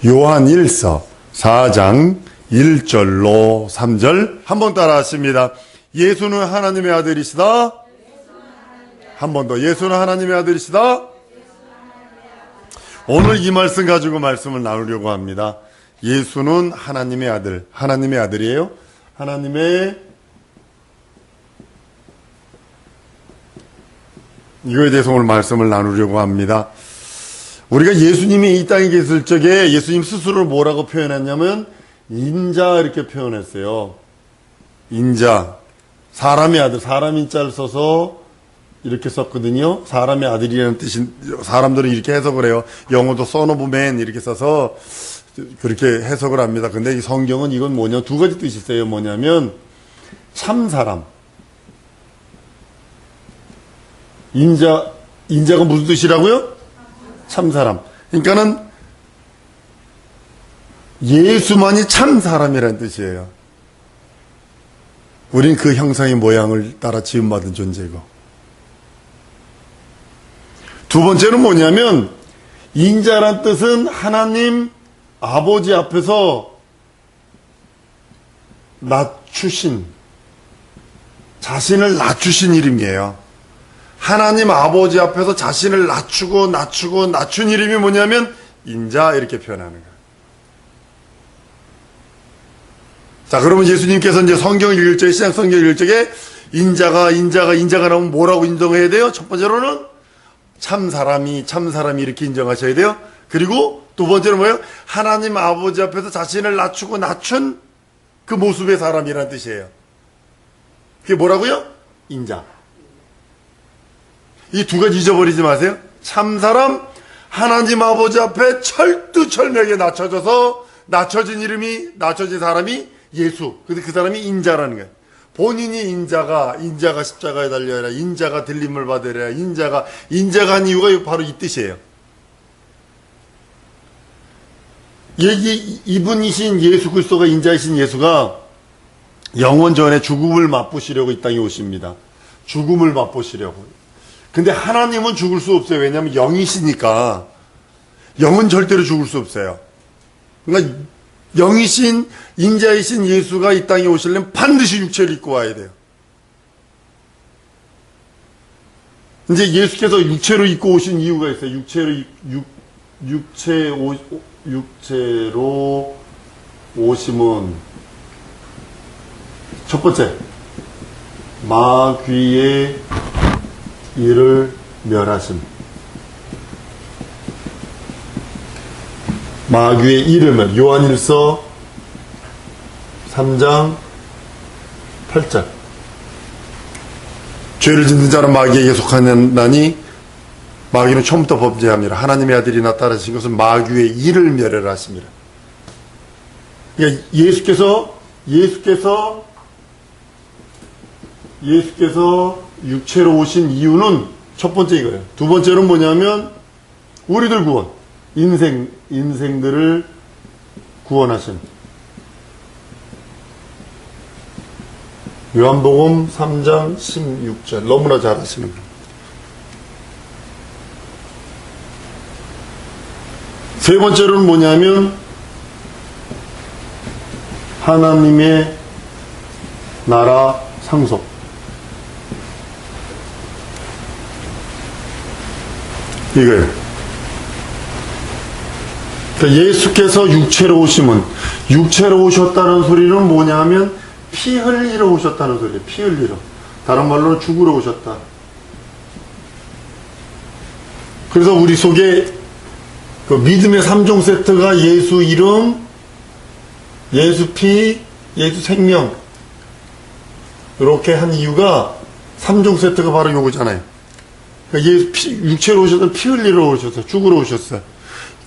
요한일서 4장 1절로 3절 한번 따라 하십니다. 예수는 하나님의 아들이시다. 한 번 더. 예수는 하나님의 아들이시다. 오늘 이 말씀 가지고 말씀을 나누려고 합니다. 예수는 하나님의 아들. 하나님의 아들이에요. 하나님의 이거에 대해서 오늘 말씀을 나누려고 합니다. 우리가 예수님이 이 땅에 계실 적에 예수님 스스로를 뭐라고 표현했냐면 인자 이렇게 표현했어요. 인자. 사람의 아들. 사람 인자를 써서 이렇게 썼거든요. 사람의 아들이라는 뜻인, 사람들은 이렇게 해석을 해요. 영어도 son of man 이렇게 써서 그렇게 해석을 합니다. 근데 이 성경은 이건 뭐냐, 두 가지 뜻이 있어요. 뭐냐면 참 사람. 인자가 무슨 뜻이라고요? 참 사람. 그러니까는 예수만이 참 사람이라는 뜻이에요. 우린 그 형상의 모양을 따라 지음받은 존재고. 두 번째는 뭐냐면 인자란 뜻은 하나님 아버지 앞에서 낮추신, 자신을 낮추신 이름이에요. 하나님 아버지 앞에서 자신을 낮춘 이름이 뭐냐면 인자 이렇게 표현하는 거예요. 자, 그러면 예수님께서 이제 성경 읽을 적에, 신약 성경 읽을 적에 인자가 나오면 뭐라고 인정해야 돼요? 첫 번째로는 참 사람이 이렇게 인정하셔야 돼요. 그리고 두 번째는 뭐예요? 하나님 아버지 앞에서 자신을 낮춘 그 모습의 사람이라는 뜻이에요. 그게 뭐라고요? 인자. 이 두 가지 잊어버리지 마세요. 참 사람, 하나님 아버지 앞에 철두철미하게 낮춰진 사람이 예수. 근데 그 사람이 인자라는 거예요. 본인이 인자가 십자가에 달려라, 인자가 들림을 받으라, 인자가 한 이유가 바로 이 뜻이에요. 이분이신 예수 그리스도가, 인자이신 예수가 영원 전에 죽음을 맛보시려고 이 땅에 오십니다. 죽음을 맛보시려고. 근데 하나님은 죽을 수 없어요. 왜냐하면 영이시니까. 영은 절대로 죽을 수 없어요. 그러니까 영이신, 인자이신 예수가 이 땅에 오시려면 반드시 육체를 입고 와야 돼요. 이제 예수께서 육체로 입고 오신 이유가 있어요. 육체로 오심은 첫 번째, 마귀의 일을 멸하심. 마귀의 일을 멸. 요한일서 3장 8절. 죄를 짓는 자는 마귀에게 속하나니 마귀는 처음부터 범죄함이라. 하나님의 아들이 나타나신 것은 마귀의 일을 멸하심이라. 그러니까 예수께서 육체로 오신 이유는 첫 번째 이거예요. 두 번째는 뭐냐면 우리들 구원, 인생들을 구원하신. 요한복음 3장 16절 너무나 잘 아시는 거예요. 세 번째로는 뭐냐면 하나님의 나라 상속. 이거예요. 그러니까 예수께서 육체로 오셨다는 소리는 뭐냐면 피 흘리러 오셨다는 소리예요. 피 흘리러. 다른 말로는 죽으러 오셨다. 그래서 우리 속에 그 믿음의 3종 세트가 예수 이름, 예수 피, 예수 생명, 이렇게 한 이유가 3종 세트가 바로 요거잖아요. 그러니까 육체로 오셨다, 피 흘리러 오셨어요. 죽으러 오셨어요.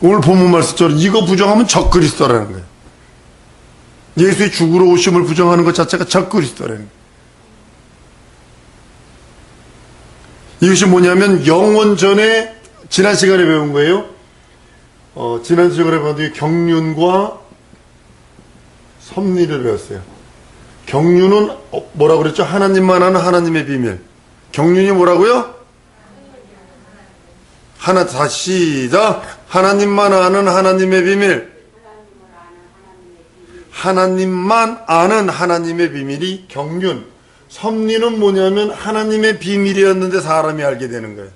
오늘 본문 말씀처럼 이거 부정하면 적그리스도라는 거예요. 예수의 죽으러 오심을 부정하는 것 자체가 적그리스도라는 거예요. 이것이 뭐냐면 영원 전에 지난 시간에 배운 거예요. 지난 시간에 배운 경륜과 섭리를 배웠어요. 경륜은 뭐라고 그랬죠? 하나님만 아는 하나님의 비밀. 경륜이 뭐라고요? 시작. 하나님만 아는 하나님의 비밀. 하나님만 아는 하나님의 비밀이 경륜, 섭리는 뭐냐면 하나님의 비밀이었는데 사람이 알게 되는 거예요.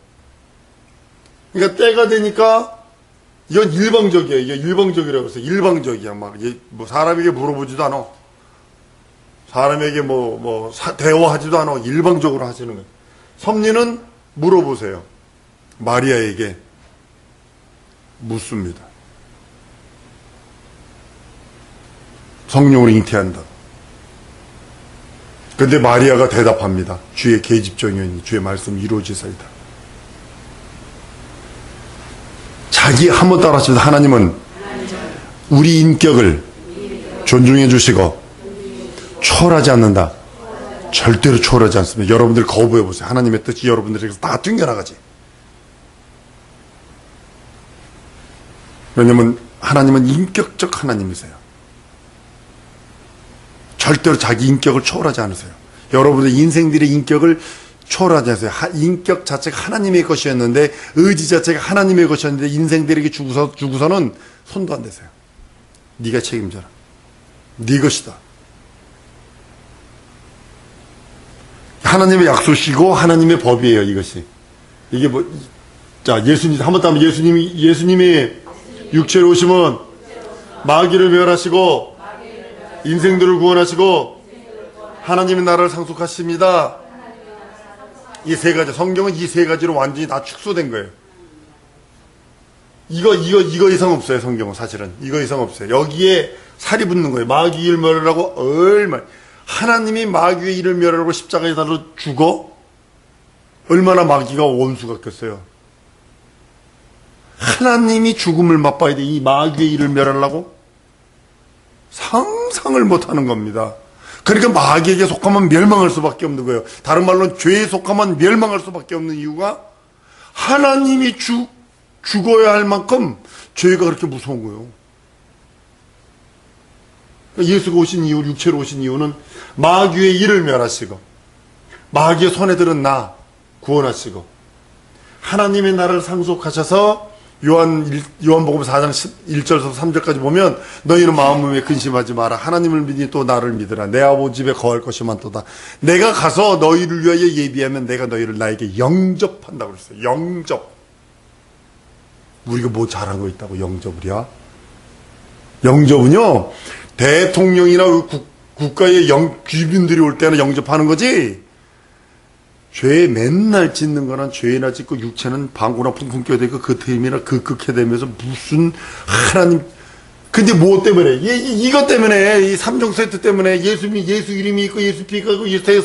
그러니까 때가 되니까 이건 일방적이에요. 이게 일방적이라고 해서 일방적이야. 막 뭐 사람에게 물어보지도 않아. 사람에게 대화하지도 않아. 일방적으로 하시는 거예요. 섭리는 물어보세요. 마리아에게 묻습니다. 성령으로 잉태한다. 근데 마리아가 대답합니다. 주의 계집종이오니 주의 말씀이 이루어지사이다. 자기 한번 따라하시면서 하나님은 우리 인격을 존중해 주시고 초월하지 않는다. 절대로 초월하지 않습니다. 여러분들 거부해 보세요. 하나님의 뜻이 여러분들에게서 다 튕겨나가지. 왜냐면 하나님은 인격적 하나님이세요. 절대로 자기 인격을 초월하지 않으세요. 여러분의 인생들의 인격을 초월하지 않으세요. 인격 자체가 하나님의 것이었는데, 의지 자체가 하나님의 것이었는데 인생들에게 주고서는 손도 안 대세요. 네가 책임져라. 네 것이다. 하나님의 약속이고 하나님의 법이에요. 이것이. 이게 자, 예수님 한번 따면 예수님이 육체로 오시면 마귀를 멸하시고 인생들을 구원하시고 하나님의 나라를 상속하십니다. 이 세 가지, 성경은 이 세 가지로 완전히 다 축소된 거예요. 이거 이상 없어요. 성경은 사실은 이거 이상 없어요. 여기에 살이 붙는 거예요. 마귀 일 멸하라고 하나님이 마귀의 일을 멸하라고 십자가에 달려 죽어? 얼마나 마귀가 원수 같겠어요. 하나님이 죽음을 맛봐야 돼. 이 마귀의 일을 멸하려고? 상상을 못하는 겁니다. 그러니까 마귀에게 속하면 멸망할 수밖에 없는 거예요. 다른 말로는 죄에 속하면 멸망할 수밖에 없는 이유가 하나님이 죽어야 할 만큼 죄가 그렇게 무서운 거예요. 예수가 오신 이유, 육체로 오신 이유는 마귀의 일을 멸하시고 마귀의 손에 들은 나 구원하시고 하나님의 나라를 상속하셔서 요한복음 4장 1절에서 3절까지 보면 너희는 마음에 근심하지 마라. 하나님을 믿으니 또 나를 믿으라. 내 아버지 집에 거할 것이 많도다. 내가 가서 너희를 위하여 예비하면 내가 너희를 나에게 영접한다고 그랬어요. 영접. 우리가 뭐 잘한 거 있다고 영접을이야? 영접은요, 대통령이나 국가의 귀빈들이 올 때는 영접하는 거지. 죄 맨날 짓는 거는 죄나 짓고 육체는 방구나 풍풍 껴대고 그 틈이나 극극해대면서 무슨 하나님. 근데 뭐 때문에? 이것 때문에, 이 3종 세트 때문에 예수 이름이 있고 예수 피가 있고 예수의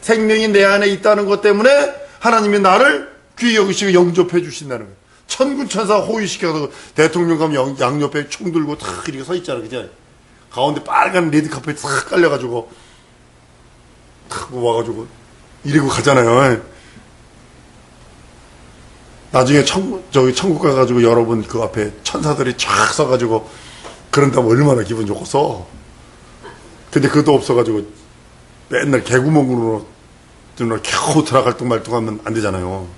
생명이 내 안에 있다는 것 때문에 하나님이 나를 귀히 여기시고 영접해 주신다는 거예요. 천군 천사 호위시켜서 대통령 가면 양옆에 총 들고 탁 이렇게 서 있잖아. 그죠? 가운데 빨간 레드카펫 탁 깔려가지고 탁 와가지고 이러고 가잖아요. 나중에 천국 가가지고 여러분 그 앞에 천사들이 쫙 서가지고 그런다면 얼마나 기분 좋겠어. 근데 그것도 없어가지고 맨날 개구멍으로 겨우 들어갈 둥 말 둥 하면 안 되잖아요.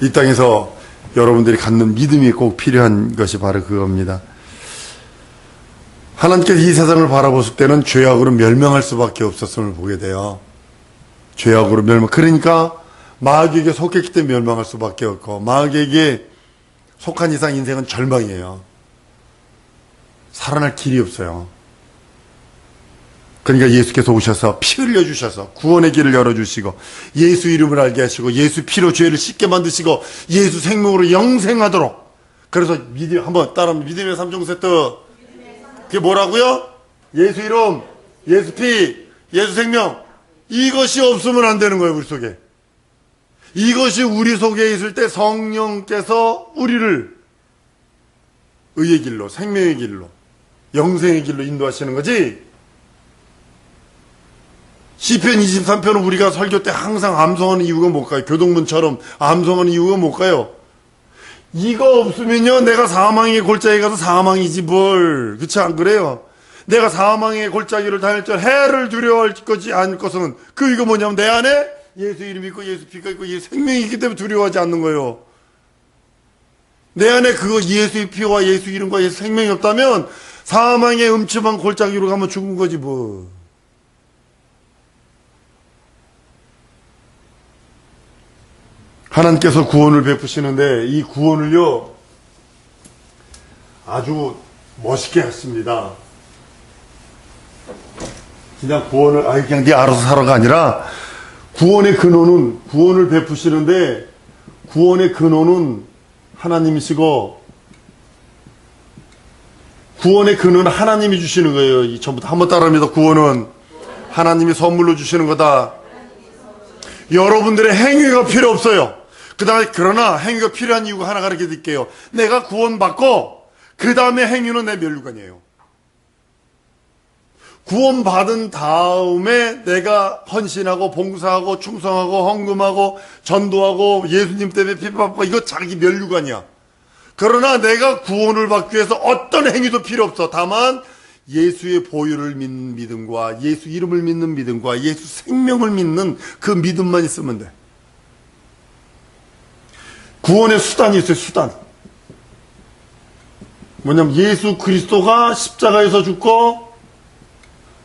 이 땅에서 여러분들이 갖는 믿음이 꼭 필요한 것이 바로 그겁니다. 하나님께서 이 세상을 바라보실 때는 죄악으로 멸망할 수밖에 없었음을 보게 돼요. 죄악으로 멸망. 그러니까 마귀에게 속했기 때문에 멸망할 수밖에 없고, 마귀에게 속한 이상 인생은 절망이에요. 살아날 길이 없어요. 그러니까 예수께서 오셔서 피 흘려주셔서 구원의 길을 열어주시고 예수 이름을 알게 하시고 예수 피로 죄를 씻게 만드시고 예수 생명으로 영생하도록. 그래서 한번 따라하면 믿음의 3종 세트. 그게 뭐라고요? 예수 이름, 예수 피, 예수 생명. 이것이 없으면 안 되는 거예요. 우리 속에. 이것이 우리 속에 있을 때 성령께서 우리를 의의 길로, 생명의 길로, 영생의 길로 인도하시는 거지. 시편 23편은 우리가 설교 때 항상 암송하는 이유가 뭘까요? 교동문처럼 암송하는 이유가 뭘까요? 이거 없으면요, 내가 사망의 골짜기에 가서 사망이지 뭘. 그렇지 안 그래요? 내가 사망의 골짜기를 다닐 때 해를 두려워할 것이 않을 것은 이거 뭐냐면 내 안에 예수 이름이 있고 예수 피가 있고 예수 생명이 있기 때문에 두려워하지 않는 거예요. 내 안에 예수의 피와 예수 이름과 예수 생명이 없다면 사망의 음침한 골짜기로 가면 죽은 거지 뭐. 하나님께서 구원을 베푸시는데 이 구원을요 아주 멋있게 하십니다. 그냥 구원을 그냥 네 알아서 살아가 아니라 구원의 근원은 구원을 베푸시는데 구원의 근원은 하나님이시고 구원의 근원은 하나님이 주시는 거예요. 이 전부 다 한번 따라합니다. 구원은 하나님이 선물로 주시는 거다. 여러분들의 행위가 필요 없어요. 그러나 행위가 필요한 이유가 하나 가르쳐 드릴게요. 내가 구원받고 그 다음에 행위는 내 면류관이에요. 구원받은 다음에 내가 헌신하고 봉사하고 충성하고 헌금하고 전도하고 예수님 때문에 핍박받고 이거 자기 면류관이야. 그러나 내가 구원을 받기 위해서 어떤 행위도 필요 없어. 다만 예수의 보혈을 믿는 믿음과 예수 이름을 믿는 믿음과 예수 생명을 믿는 그 믿음만 있으면 돼. 구원의 수단이 있어요. 수단. 뭐냐면 예수 그리스도가 십자가에서 죽고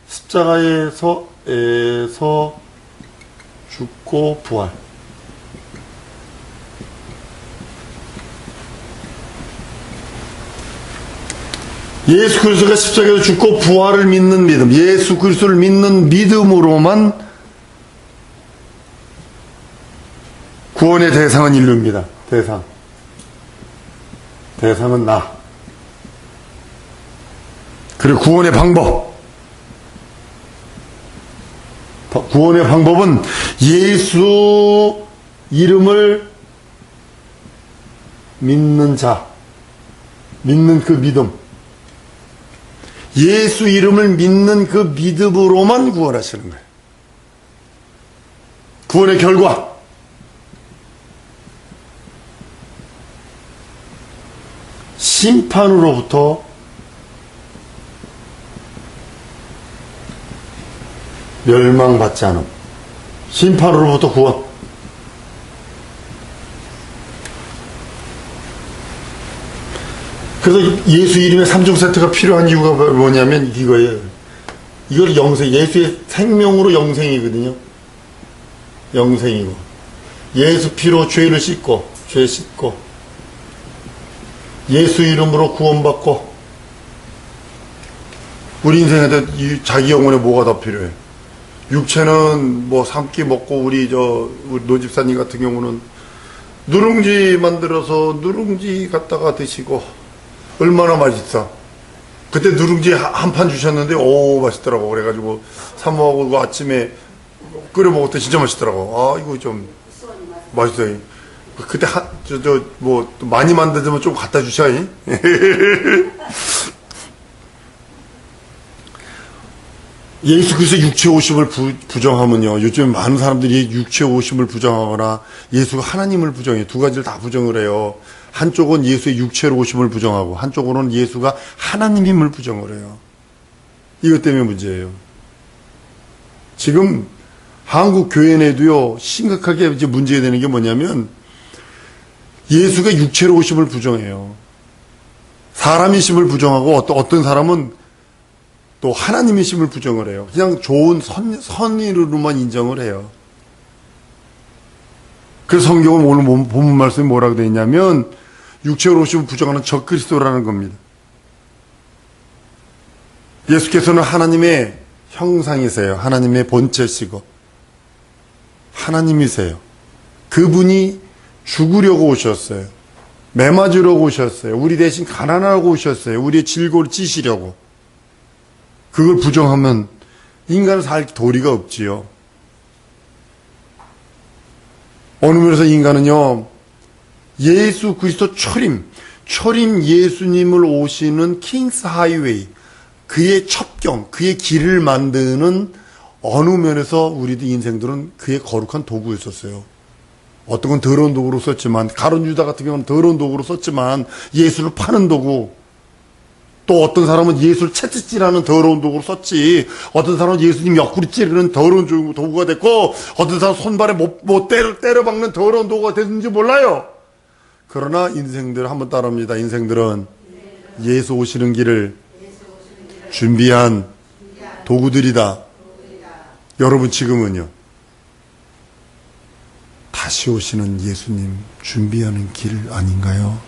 십자가에서 죽고 부활. 예수 그리스도가 십자가에서 죽고 부활을 믿는 믿음, 예수 그리스도를 믿는 믿음으로만 구원의 대상은 인류입니다. 대상은 나. 그리고 구원의 방법은 예수 이름을 믿는 자, 믿는 그 믿음, 예수 이름을 믿는 그 믿음으로만 구원하시는 거예요. 구원의 결과, 심판으로부터 멸망받지 않음. 심판으로부터 구원. 그래서 예수 이름의 3종 세트가 필요한 이유가 뭐냐면 이거예요. 이걸 예수의 생명으로 영생이거든요. 영생이고. 예수 피로 죄를 씻고, 죄 씻고, 예수 이름으로 구원받고, 우리 인생에 자기 영혼에 뭐가 더 필요해? 육체는 뭐 3끼 먹고 우리 노 집사님 같은 경우는 누룽지 만들어서 누룽지 갖다가 드시고 얼마나 맛있어. 그때 누룽지 한 판 주셨는데 오 맛있더라고. 그래가지고 사모하고 아침에 끓여 먹을 때 진짜 맛있더라고. 이거 좀 맛있어요. 그때 뭐 많이 만들면 좀 갖다 주셔. 예수 그리스도 육체 오심을 부정하면요. 요즘 많은 사람들이 육체 오심을 부정하거나 예수가 하나님을 부정해요. 두 가지를 다 부정을 해요. 한쪽은 예수의 육체로 오심을 부정하고 한쪽으로는 예수가 하나님임을 부정을 해요. 이것 때문에 문제예요. 지금 한국 교회 내도요. 심각하게 이제 문제가 되는 게 뭐냐면 예수가 육체로 오심을 부정해요. 사람이심을 부정하고 어떤 사람은 또 하나님이심을 부정을 해요. 그냥 좋은 선의로만 인정을 해요. 그래서 성경은 오늘 본문 말씀이 뭐라고 되어 있냐면 육체로 오심을 부정하는 적그리스도라는 겁니다. 예수께서는 하나님의 형상이세요. 하나님의 본체시고 하나님이세요. 그분이 죽으려고 오셨어요. 매맞으려고 오셨어요. 우리 대신 가난하고 오셨어요. 우리의 질고를 찌시려고. 그걸 부정하면 인간은 살 도리가 없지요. 어느 면에서 인간은요, 예수 그리스도 초림 예수님을 오시는 킹스 하이웨이, 그의 첩경, 그의 길을 만드는 어느 면에서 우리들 인생들은 그의 거룩한 도구였었어요. 어떤 건 더러운 도구로 썼지만, 가룟 유다 같은 경우는 더러운 도구로 썼지만, 예수를 파는 도구, 또 어떤 사람은 예수를 채찍질하는 더러운 도구로 썼지, 어떤 사람은 예수님 옆구리 찌르는 더러운 도구가 됐고, 어떤 사람은 손발에 때려박는 더러운 도구가 됐는지 몰라요. 그러나 인생들 한번 따라합니다. 인생들은 예수 오시는 길을 준비한 도구들이다. 여러분 지금은요. 다시 오시는 예수님 준비하는 길 아닌가요?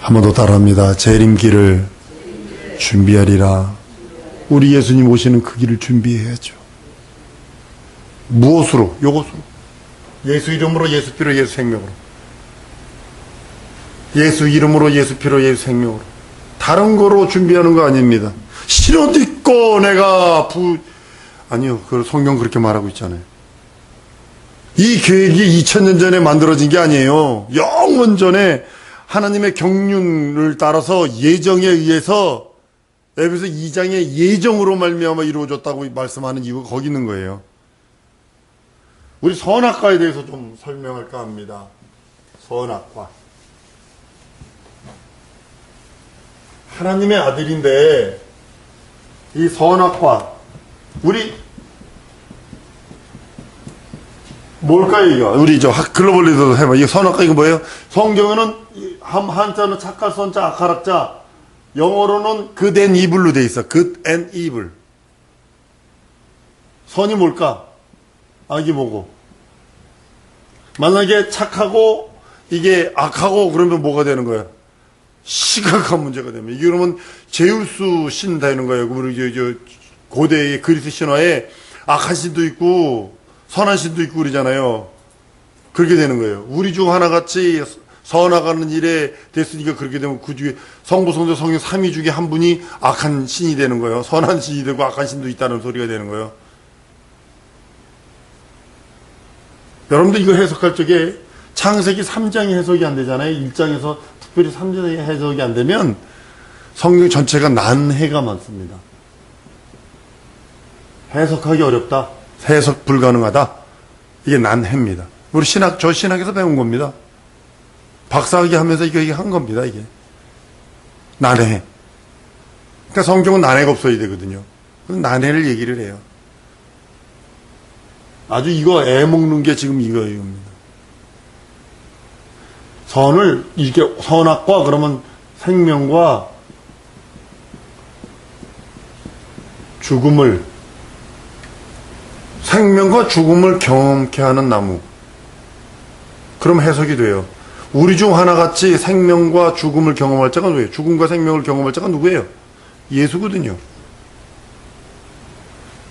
한 번 더 따라합니다. 재림길을 준비하리라. 우리 예수님 오시는 그 길을 준비해야죠. 무엇으로? 요것으로. 예수 이름으로, 예수 피로, 예수 생명으로. 예수 이름으로, 예수 피로, 예수 생명으로. 다른 거로 준비하는 거 아닙니다. 신호도 있고 내가 아니요. 그 성경 그렇게 말하고 있잖아요. 이 계획이 2000년 전에 만들어진 게 아니에요. 영원 전에 하나님의 경륜을 따라서 예정에 의해서 에베소 2장의 예정으로 말미암아 이루어졌다고 말씀하는 이유가 거기 있는 거예요. 우리 선악과에 대해서 좀 설명할까 합니다. 선악과. 하나님의 아들인데 이 선악과 우리 뭘까요 이거? 우리 저 글로벌 리더도 해봐. 이 선악과 이거 뭐예요? 성경에는 한자는 착할 선자 악할악자, 영어로는 good and evil로 돼 있어. good and evil. 선이 뭘까? 악이 뭐고? 만약에 착하고 이게 악하고 그러면 뭐가 되는 거야? 심각한 문제가 되면 이게 그러면 제우스 신 되는 거예요. 우리 저 고대의 그리스 신화에 악한 신도 있고 선한 신도 있고 그러잖아요. 그렇게 되는 거예요. 우리 중 하나같이 선악하는 일에 됐으니까 그렇게 되면 그 중에 성부, 성자, 성령 3위 중에 한 분이 악한 신이 되는 거예요. 선한 신이 되고 악한 신도 있다는 소리가 되는 거예요. 여러분들 이거 해석할 적에 창세기 3장이 해석이 안 되잖아요. 1장에서 특별히 3장이 해석이 안 되면 성경 전체가 난해가 많습니다. 해석하기 어렵다. 해석 불가능하다. 이게 난해입니다. 우리 저 신학에서 배운 겁니다. 박사학위 하면서 이거 한 겁니다, 이게. 난해. 그러니까 성경은 난해가 없어야 되거든요. 난해를 얘기를 해요. 아주 이거 애먹는 게 지금 이거입니다. 선을, 이렇게 선악과 그러면 생명과 죽음을 경험케 하는 나무. 그럼 해석이 돼요. 우리 중 하나같이 생명과 죽음을 경험할 자가 누구예요? 죽음과 생명을 경험할 자가 누구예요? 예수거든요.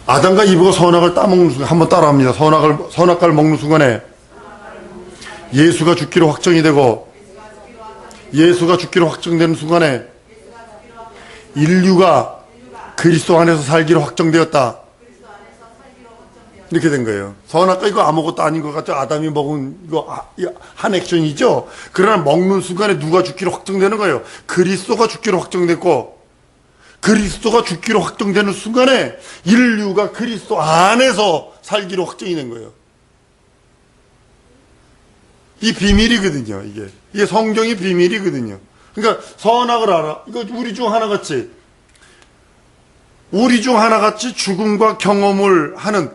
아담과 이브가 선악을 따먹는 순간, 한번 따라합니다. 선악과를 먹는 순간에 예수가 죽기로 확정이 되고, 예수가 죽기로 확정되는 순간에 인류가 그리스도 안에서 살기로 확정되었다. 이렇게 된 거예요. 선악과 이거 아무것도 아닌 것 같죠? 아담이 먹은 이거 한 액션이죠? 그러나 먹는 순간에 누가 죽기로 확정되는 거예요? 그리스도가 죽기로 확정됐고, 그리스도가 죽기로 확정되는 순간에 인류가 그리스도 안에서 살기로 확정이 된 거예요. 이 비밀이거든요, 이게. 이게 성경의 비밀이거든요. 그러니까 선악을 알아. 이거 우리 중 하나같이 죽음과 경험을 하는,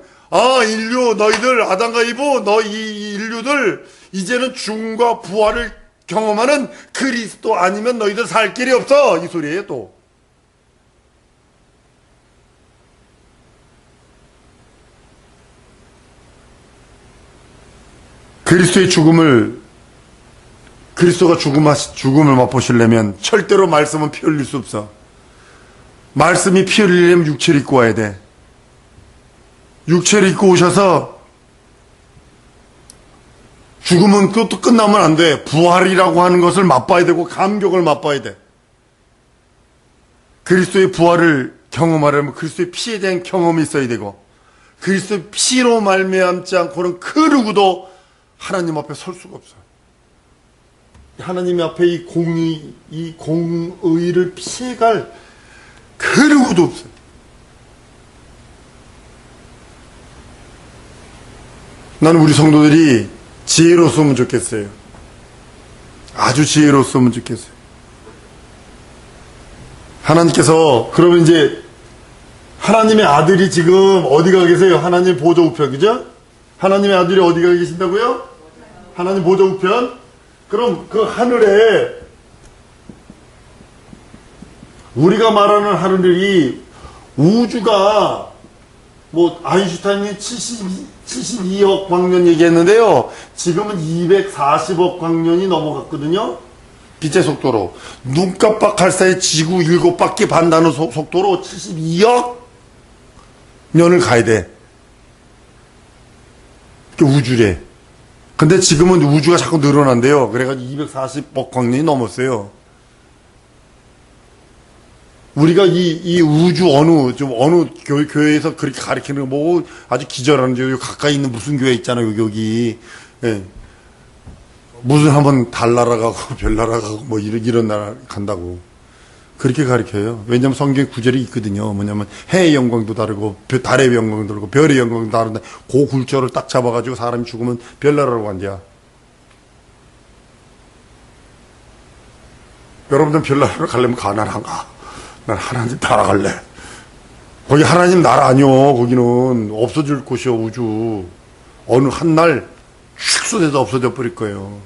인류, 너희들, 아담과 이브, 이 인류들, 이제는 죽음과 부활을 경험하는 그리스도 아니면 너희들 살 길이 없어. 이 소리예요, 또. 그리스도가 죽음을 맛보시려면 절대로 말씀은 피 흘릴 수 없어. 말씀이 피 흘리려면 육체를 입고 와야 돼. 육체를 입고 오셔서 죽음은 그것도 끝나면 안 돼. 부활이라고 하는 것을 맛봐야 되고 감격을 맛봐야 돼. 그리스도의 부활을 경험하려면 그리스도의 피에 대한 경험이 있어야 되고, 그리스도의 피로 말미암지 않고는 그 누구도 하나님 앞에 설 수가 없어요. 하나님 앞에 이 공의를 피해갈 그 누구도 없어요. 나는 우리 성도들이 지혜로웠으면 좋겠어요. 아주 지혜로웠으면 좋겠어요. 하나님께서, 그러면 이제 하나님의 아들이 지금 어디가 계세요? 하나님 보좌 우편, 그죠? 하나님의 아들이 어디가 계신다고요? 하나님 보좌 우편? 그럼 그 하늘에 우리가 말하는 하늘이 우주가 뭐 아인슈타인이 72억 광년 얘기했는데요. 지금은 240억 광년이 넘어갔거든요. 빛의 속도로. 눈 깜빡할 사이 지구 7바퀴 반다는 속도로 72억 년을 가야 돼. 그게 우주래. 근데 지금은 우주가 자꾸 늘어난대요. 그래가지고 240억 광년이 넘었어요. 우리가 이 우주 어느 교회에서 그렇게 가르치는 거 뭐 아주 기절하는데 여기 가까이 있는 무슨 교회 있잖아요. 여기. 예. 무슨 한번 달 날아가고 별 날아가고 뭐 이런 나라 간다고. 그렇게 가르쳐요. 왜냐면 성경에 구절이 있거든요. 뭐냐면 해의 영광도 다르고 달의 영광도 다르고 별의 영광도 다른데 그 굴절을 딱 잡아가지고 사람이 죽으면 별 나라로 간대야. 여러분들 별 나라로 가려면 가난한가? 난 하나님 따라갈래. 거기 하나님 나라 아니요. 거기는 없어질 곳이요. 우주. 어느 한날 슉 없어져 버릴 거예요.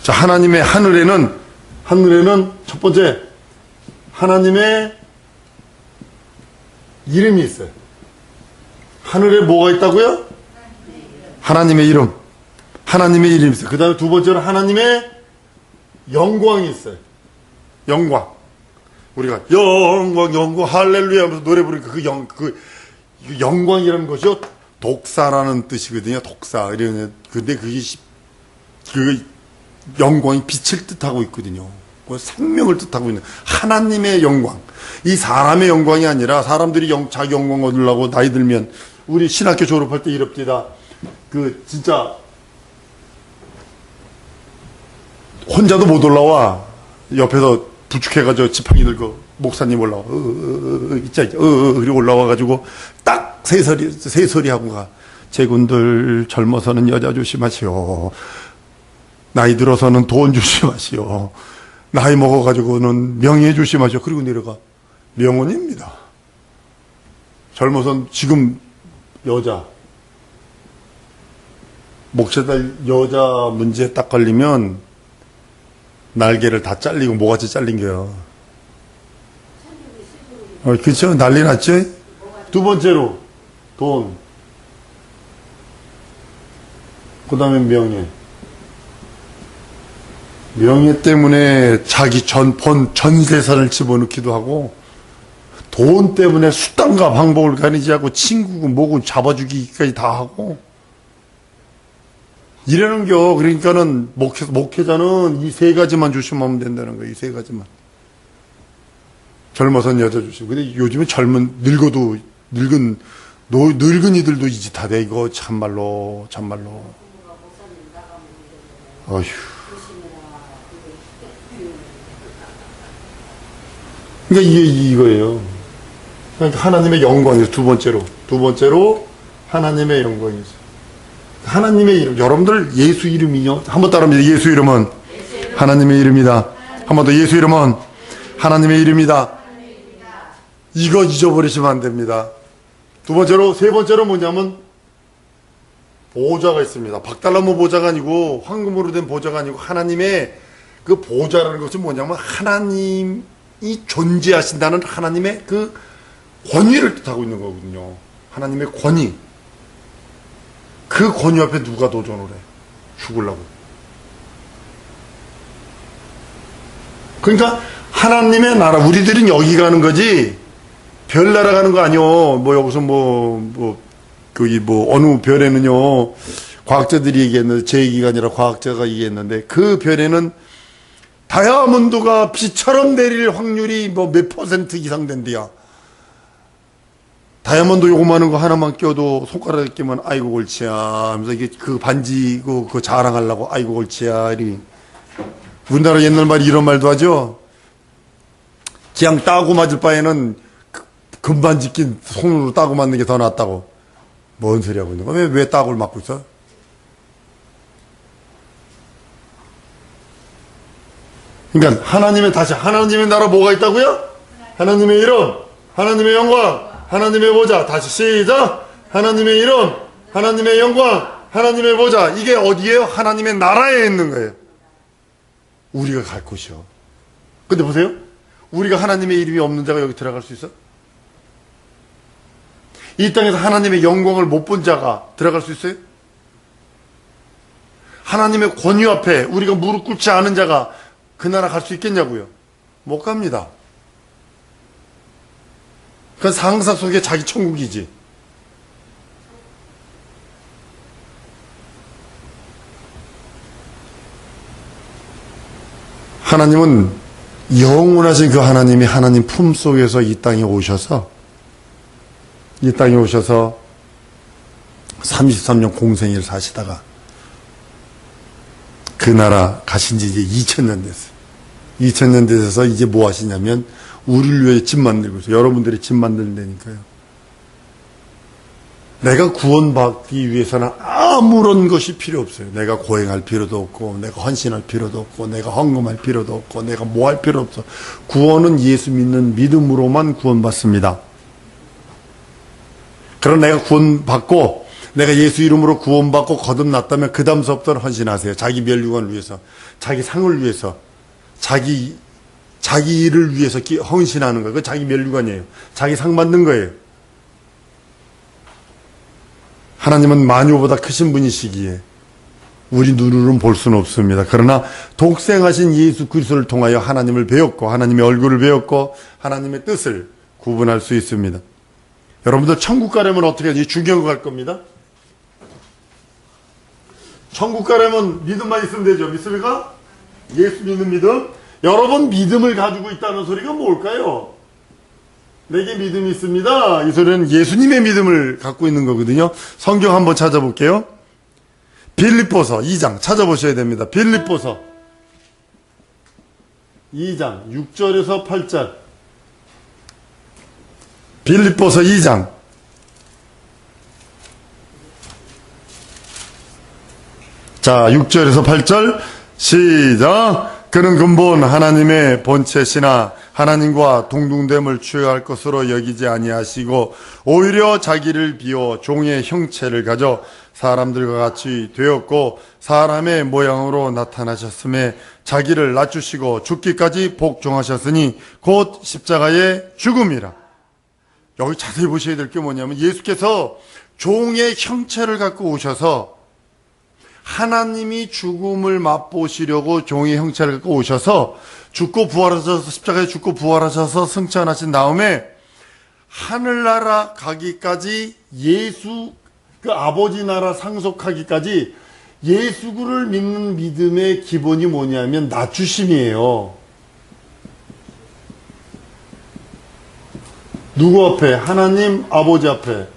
자, 하나님의 하늘에는 첫 번째 하나님의 이름이 있어요. 하늘에 뭐가 있다고요? 하나님의 이름. 하나님의 이름이 있어요. 그 다음에 두 번째로 하나님의 영광이 있어요. 영광. 우리가 영광 할렐루야 하면서 노래 부르니까 그 영광이라는 것이요 독사라는 뜻이거든요. 독사. 근데 그 영광이 빛을 뜻하고 있거든요. 생명을 뜻하고 있는 하나님의 영광. 이 사람의 영광이 아니라 사람들이 자기 영광 얻으려고 나이 들면 우리 신학교 졸업할 때 이럽디다. 진짜 혼자도 못 올라와. 옆에서 부축해가지고 지팡이 들고 목사님 올라와. 그리고 올라와가지고 딱 새소리 하고 가. 제군들 젊어서는 여자 조심하시오. 나이 들어서는 돈 조심하시오. 나이 먹어가지고는 명예 조심하시오. 그리고 내려가. 명언입니다. 젊어선 지금 여자. 목사들 여자 문제 딱 걸리면 날개를 다 잘리고 모가지 잘린 거요. 그쵸? 난리 났죠? 두 번째로 돈. 그 다음에 명예. 명예 때문에 자기 전 재산을 집어넣기도 하고, 돈 때문에 수단과 방법을 가리지 않고 친구고 뭐고 잡아주기까지 다 하고, 이러는겨. 그러니까는 목회자는 이 세 가지만 조심하면 된다는 거예요. 이 세 가지만. 젊어선 여자 조심. 근데 요즘은 늙어도 늙은이들도 이 짓 하대. 이거 참말로. 어휴. 그러니까 이거예요. 그러니까 하나님의 영광이에요. 두 번째로 하나님의 영광이죠. 하나님의 이름. 여러분들 예수 이름이요. 한번 따라합니다. 예수 이름은 하나님의 이름이다. 한 번 더. 예수 이름은 하나님의 이름이다. 이거 잊어버리시면 안 됩니다. 세 번째로 뭐냐면 보좌가 있습니다. 박달나무 보좌가 아니고 황금으로 된 보좌가 아니고 하나님의 그 보좌라는 것은 뭐냐면 하나님이 존재하신다는 하나님의 그 권위를 뜻하고 있는 거거든요. 하나님의 권위. 그 권위 앞에 누가 도전을 해? 죽으려고. 그러니까 하나님의 나라. 우리들은 여기 가는 거지 별 날아가는 거 아니요. 뭐 여기서 거기 어느 별에는요, 과학자들이 얘기했는데, 제 얘기가 아니라 과학자가 얘기했는데, 그 별에는 다이아몬드가 비처럼 내릴 확률이 몇 % 이상 된대요. 다이아몬드 요거마한 거 하나만 껴도 손가락에 끼면 아이고 골치야 하면서 이게 그 반지 그거 자랑하려고 아이고 골치야. 우리나라 옛날 말이 이런 말도 하죠. 그냥 따고 맞을 바에는 금반지 낀 손으로 따고 맞는 게 더 낫다고. 뭔 소리 하고 있는 거야? 왜 따고를 맞고 있어? 그러니까 하나님의 나라 뭐가 있다고요? 하나님의 이름, 하나님의 영광, 하나님의 보좌. 다시 시작. 하나님의 이름, 하나님의 영광, 하나님의 보좌. 이게 어디예요? 하나님의 나라에 있는 거예요. 우리가 갈 곳이요. 근데 보세요. 우리가 하나님의 이름이 없는 자가 여기 들어갈 수 있어? 이 땅에서 하나님의 영광을 못 본 자가 들어갈 수 있어요? 하나님의 권위 앞에 우리가 무릎 꿇지 않은 자가 그 나라 갈 수 있겠냐고요? 못 갑니다. 그건 상상 속에 자기 천국이지. 하나님은 영원하신 그 하나님이 하나님 품속에서 이 땅에 오셔서 33년 공생애를 사시다가 그 나라 가신 지 이제 2000년 됐어요. 2000년 되셔서 이제 뭐 하시냐면 우리를 위해 집 만들고 있어요. 여러분들이 집 만들다니까요. 내가 구원받기 위해서는 아무런 것이 필요 없어요. 내가 고행할 필요도 없고, 내가 헌신할 필요도 없고, 내가 헌금할 필요도 없고, 내가 뭐 할 필요 없어. 구원은 예수 믿는 믿음으로만 구원받습니다. 그럼 내가 구원받고, 내가 예수 이름으로 구원받고 거듭났다면 그 다음서부터는 헌신하세요. 자기 멸류관을 위해서, 자기 상을 위해서, 자기 일을 위해서 헌신하는 거예요. 그 자기 멸류관이에요. 자기 상 받는 거예요. 하나님은 만유보다 크신 분이시기에 우리 눈으로는 볼 수는 없습니다. 그러나 독생하신 예수 그리스도를 통하여 하나님을 배웠고 하나님의 얼굴을 배웠고 하나님의 뜻을 구분할 수 있습니다. 여러분들 천국 가려면 어떻게 하지? 중요한 거 갈 겁니다. 천국 가려면 믿음만 있으면 되죠. 믿습니까? 예수 믿는 믿음. 여러분 믿음을 가지고 있다는 소리가 뭘까요? 내게 믿음이 있습니다. 이 소리는 예수님의 믿음을 갖고 있는 거거든요. 성경 한번 찾아볼게요. 빌립보서 2장 찾아보셔야 됩니다. 빌립보서 2장 6절에서 8절. 빌립보서 2장 자 6절에서 8절 시작. 그는 근본 하나님의 본체시나 하나님과 동등됨을 취할 것으로 여기지 아니하시고 오히려 자기를 비워 종의 형체를 가져 사람들과 같이 되었고 사람의 모양으로 나타나셨음에 자기를 낮추시고 죽기까지 복종하셨으니 곧 십자가의 죽음이라. 여기 자세히 보셔야 될 게 뭐냐면 예수께서 종의 형체를 갖고 오셔서 하나님이 죽음을 맛보시려고 종의 형체를 갖고 오셔서 죽고 부활하셔서 십자가에 죽고 부활하셔서 승천하신 다음에 하늘나라 가기까지 예수 그 아버지 나라 상속하기까지 예수를 믿는 믿음의 기본이 뭐냐면 낮추심이에요. 누구 앞에? 하나님 아버지 앞에.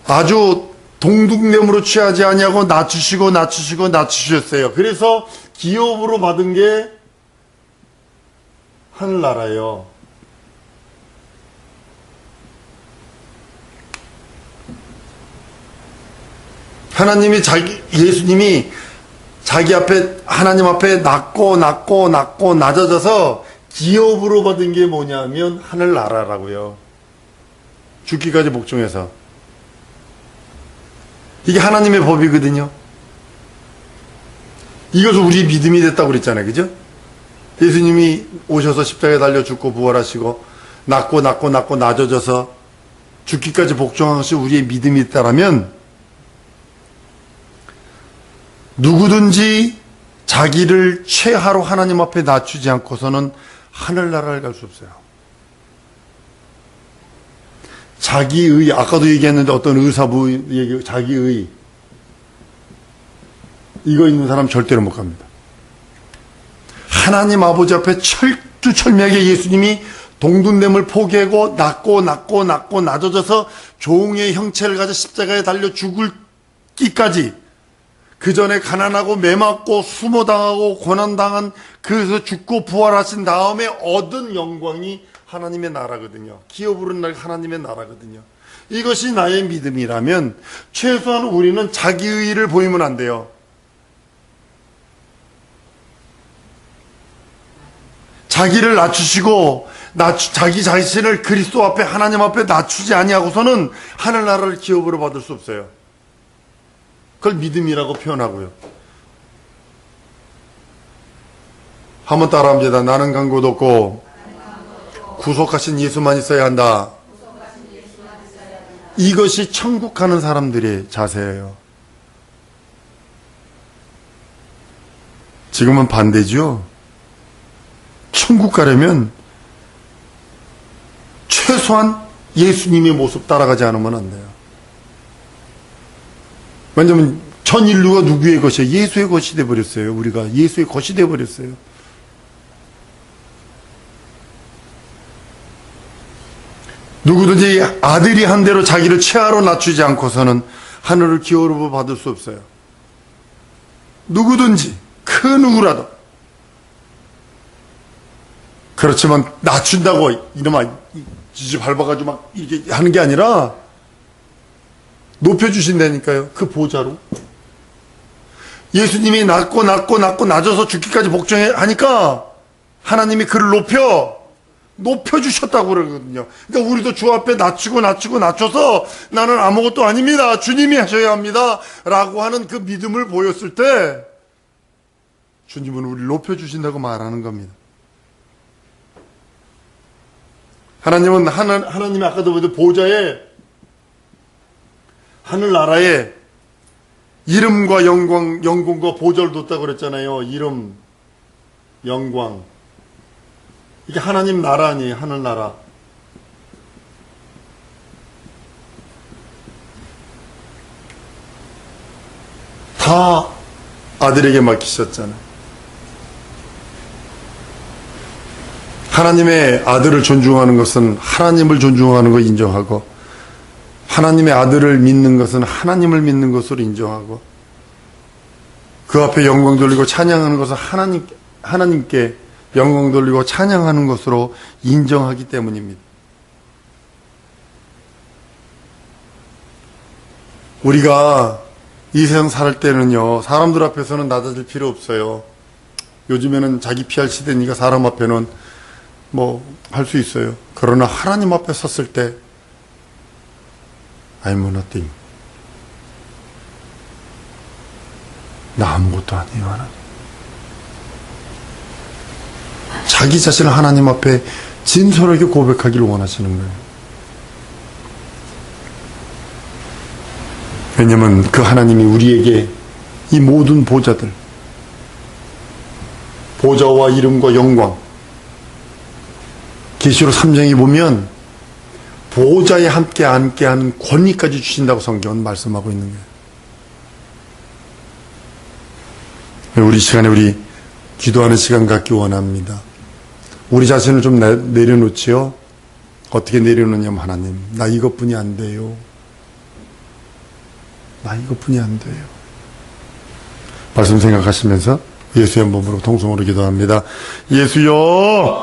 아주 동등됨으로 취하지 아니하고 낮추셨어요. 그래서 기업으로 받은 게 하늘나라예요. 하나님이 예수님이 자기 앞에 하나님 앞에 낮고 낮아져서 기업으로 받은 게 뭐냐면 하늘나라라고요. 죽기까지 복종해서. 이게 하나님의 법이거든요. 이것을 우리 믿음이 됐다고 그랬잖아요. 그죠? 예수님이 오셔서 십자가에 달려 죽고 부활하시고 낮고 낮아져서 죽기까지 복종한 것이 우리의 믿음이 있다라면 누구든지 자기를 최하로 하나님 앞에 낮추지 않고서는 하늘나라를 갈 수 없어요. 자기의, 아까도 얘기했는데 어떤 의사부 얘기, 자기의, 이거 있는 사람 절대로 못 갑니다. 하나님 아버지 앞에 철두철미하게 예수님이 동등됨을 포기하고 낮고 낮아져서 종의 형체를 가져 십자가에 달려 죽을 기까지 그 전에 가난하고 매맞고 수모당하고 고난당한 그래서 죽고 부활하신 다음에 얻은 영광이 하나님의 나라거든요. 기업으로 날 하나님의 나라거든요. 이것이 나의 믿음이라면 최소한 우리는 자기의를 보이면 안 돼요. 자기를 낮추시고 자기 자신을 그리스도 앞에 하나님 앞에 낮추지 아니하고서는 하늘나라를 기업으로 받을 수 없어요. 그걸 믿음이라고 표현하고요. 한번 따라합니다. 나는 간 곳 없고 구속하신 예수만 있어야 한다. 이것이 천국 가는 사람들의 자세예요. 지금은 반대죠. 천국 가려면 최소한 예수님의 모습 따라가지 않으면 안 돼요. 왜냐하면 전 인류가 누구의 것이에요? 예수의 것이 되어버렸어요. 우리가 예수의 것이 되어버렸어요. 누구든지 아들이 한 대로 자기를 최하로 낮추지 않고서는 하늘을 기업으로 받을 수 없어요. 누구든지 그 누구라도. 그렇지만 낮춘다고 이놈아 지지 밟아가지고 막 이렇게 하는 게 아니라 높여주신다니까요. 그 보좌로. 예수님이 낮고 낮아서 죽기까지 복종하니까 하나님이 그를 높여주셨다고 그러거든요. 그러니까 우리도 주 앞에 낮춰서 나는 아무것도 아닙니다. 주님이 하셔야 합니다. 라고 하는 그 믿음을 보였을 때 주님은 우리를 높여주신다고 말하는 겁니다. 하나님은 하나님이 아까도 보여도 보좌에 하늘나라에 이름과 영광과 보좌를 뒀다고 그랬잖아요. 이름, 영광. 이게 하나님 나라 아니에요. 하늘나라. 다 아들에게 맡기셨잖아요. 하나님의 아들을 존중하는 것은 하나님을 존중하는 걸 인정하고, 하나님의 아들을 믿는 것은 하나님을 믿는 것으로 인정하고, 그 앞에 영광 돌리고 찬양하는 것은 하나님께 영광 돌리고 찬양하는 것으로 인정하기 때문입니다. 우리가 이 세상 살 때는요, 사람들 앞에서는 낮아질 필요 없어요. 요즘에는 자기 피할 시대니까 사람 앞에는 할 수 있어요. 그러나 하나님 앞에 섰을 때 I'm nothing. 나 아무것도 아니에요. 하나님. 자기 자신을 하나님 앞에 진솔하게 고백하기를 원하시는 거예요. 왜냐하면 그 하나님이 우리에게 이 모든 보좌와 이름과 영광, 계시록 3장에 보면 보좌에 함께 앉게 하는 권위까지 주신다고 성경은 말씀하고 있는 거예요. 우리 시간에 우리 기도하는 시간 갖기 원합니다. 우리 자신을 좀 내려놓지요. 어떻게 내려놓냐면, 하나님, 나 이것뿐이 안 돼요. 나 이것뿐이 안 돼요. 말씀 생각하시면서 예수의 몸으로 통성으로 기도합니다. 예수여,